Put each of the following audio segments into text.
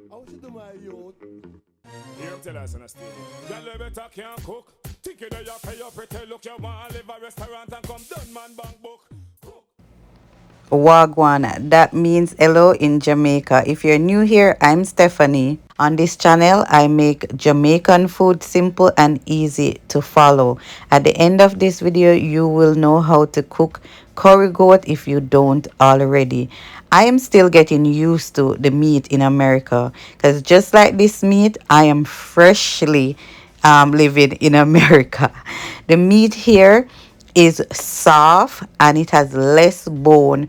How should do my youth? Here, tell us on a stage. Girl, you better can't cook. Think you know you pay your pretty look. You want to live a restaurant and come done man bank book. Wagwan, that means hello in Jamaica. If you're new here, I'm Stephanie. On this channel, I make Jamaican food simple and easy to follow. At the end of this video, you will know how to cook curry goat if you don't already. I am still getting used to the meat in America because just like this meat, I am freshly living in America. The meat here is soft and it has less bone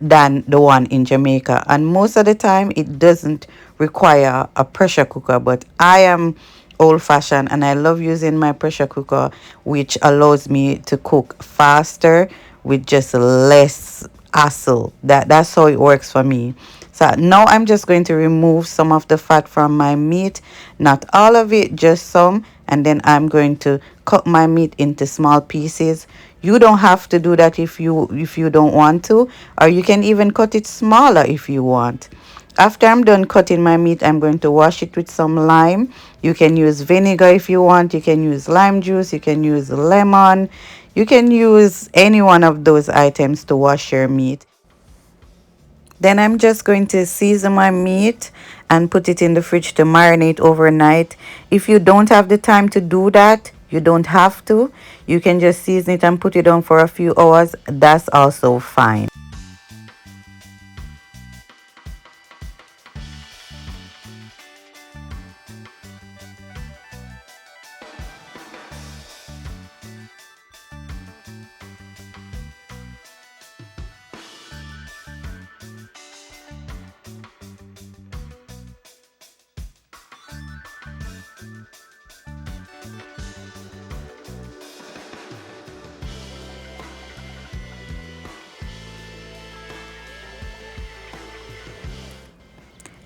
than the one in Jamaica, and most of the time it doesn't require a pressure cooker, but I am old fashioned and I love using my pressure cooker, which allows me to cook faster with just less hassle. That's how it works for me. So now I'm just going to remove some of the fat from my meat, not all of it, just some, and then I'm going to cut my meat into small pieces. You don't have to do that if you don't want to, or you can even cut it smaller if you want. After I'm done cutting my meat, I'm going to wash it with some lime. You can use vinegar if you want. You can use lime juice. You can use lemon. You can use any one of those items to wash your meat. Then I'm just going to season my meat and put it in the fridge to marinate overnight. If you don't have the time to do that, you don't have to. You can just season it and put it on for a few hours. That's also fine.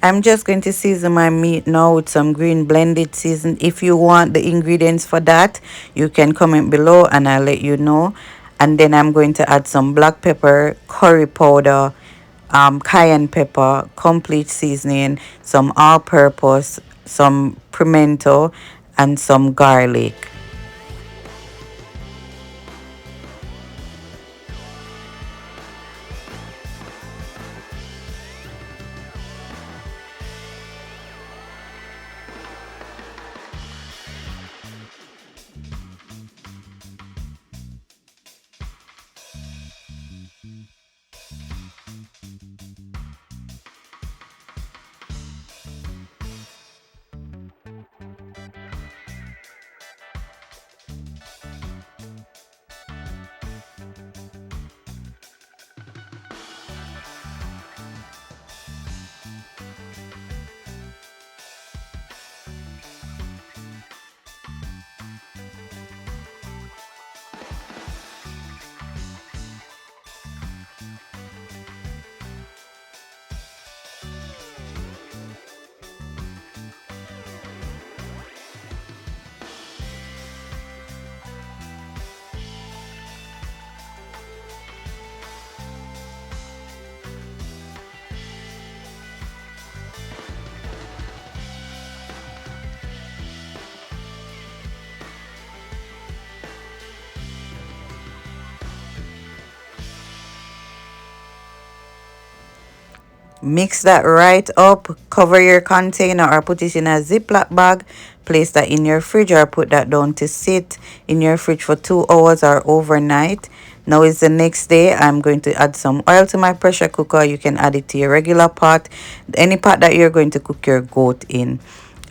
I'm just going to season my meat now with some green blended season. If you want the ingredients for that, you can comment below and I'll let you know. And then I'm going to add some black pepper, curry powder, cayenne pepper, complete seasoning, some all-purpose, some pimento, and some garlic. Mix that right up, cover your container or put it in a Ziploc bag, place that in your fridge or put that down to sit in your fridge for 2 hours or overnight. Now is the next day. I'm going to add some oil to my pressure cooker. You can add it to your regular pot, any pot that you're going to cook your goat in.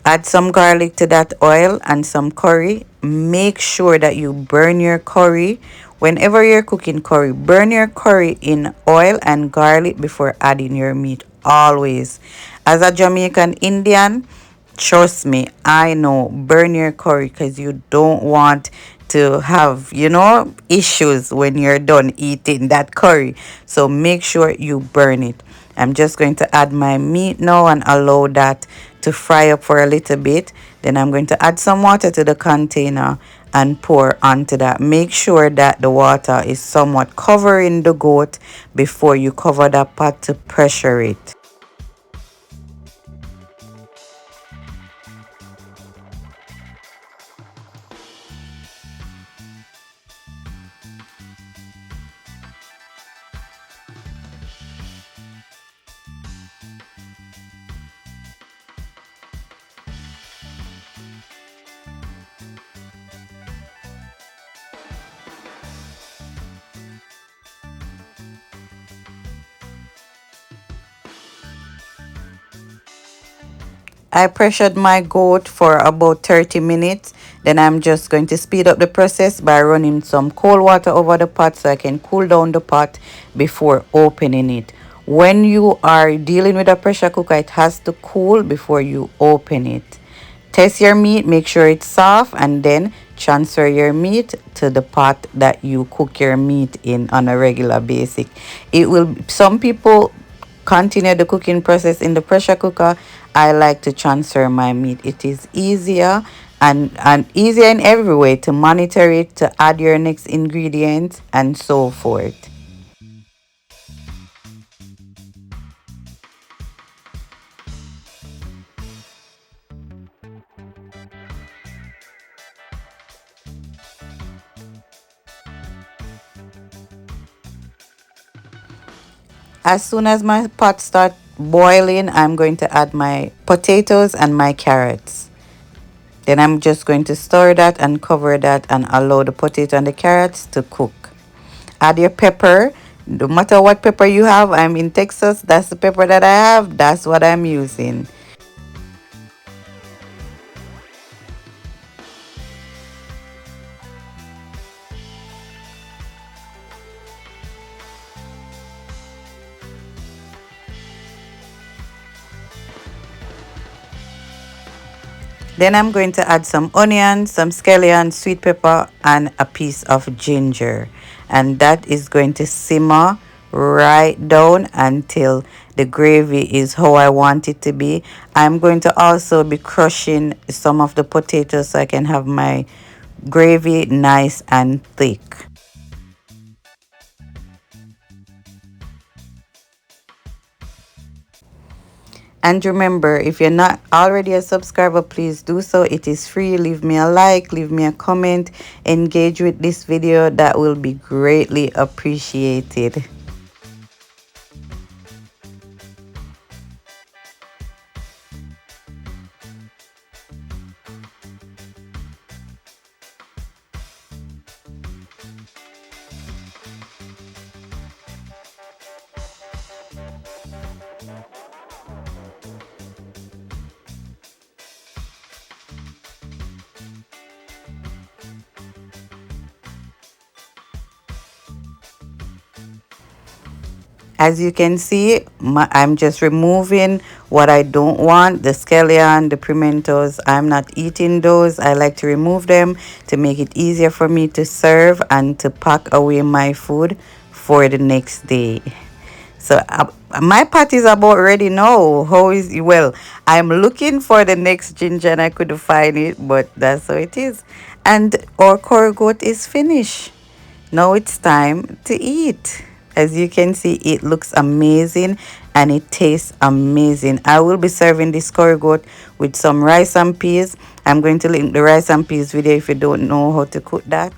Add some garlic to that oil and some curry. Make sure that you burn your curry. Whenever you're cooking curry, burn your curry in oil and garlic before adding your meat. Always. As a Jamaican Indian, trust me, I know, burn your curry because you don't want to have, issues when you're done eating that curry. So make sure you burn it. I'm just going to add my meat now and allow that to fry up for a little bit. Then I'm going to add some water to the container and pour onto that. Make sure that the water is somewhat covering the goat before you cover that pot to pressure it. I pressured my goat for about 30 minutes. Then I'm just going to speed up the process by running some cold water over the pot so I can cool down the pot before opening it. When you are dealing with a pressure cooker, it has to cool before you open it. Test your meat, make sure it's soft, and then transfer your meat to the pot that you cook your meat in on a regular basis. It will, some people continue the cooking process in the pressure cooker. I like to transfer my meat. It is easier and easier in every way to monitor it, to add your next ingredient, and so forth. As soon as my pot start boiling, I'm going to add my potatoes and my carrots. Then I'm just going to stir that and cover that and allow the potato and the carrots to cook. Add your pepper. No matter what pepper you have, I'm in Texas. That's the pepper that I have. That's what I'm using. Then I'm going to add some onion, some scallion, sweet pepper, and a piece of ginger. And that is going to simmer right down until the gravy is how I want it to be. I'm going to also be crushing some of the potatoes so I can have my gravy nice and thick. And remember, if you're not already a subscriber, please do so. It is free. Leave me a like, leave me a comment, engage with this video. That will be greatly appreciated. As you can see, I'm just removing what I don't want, the scallion, the pimentos. I'm not eating those. I like to remove them to make it easier for me to serve and to pack away my food for the next day. So my pot is about ready now. How is it? Well, I'm looking for the next ginger and I couldn't find it, but that's how it is. And our curry goat is finished. Now it's time to eat. As you can see, it looks amazing and it tastes amazing. I will be serving this curry goat with some rice and peas. I'm going to link the rice and peas video if you don't know how to cook that.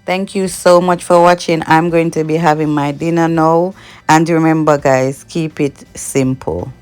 Thank you so much for watching. I'm going to be having my dinner now. And remember guys, keep it simple.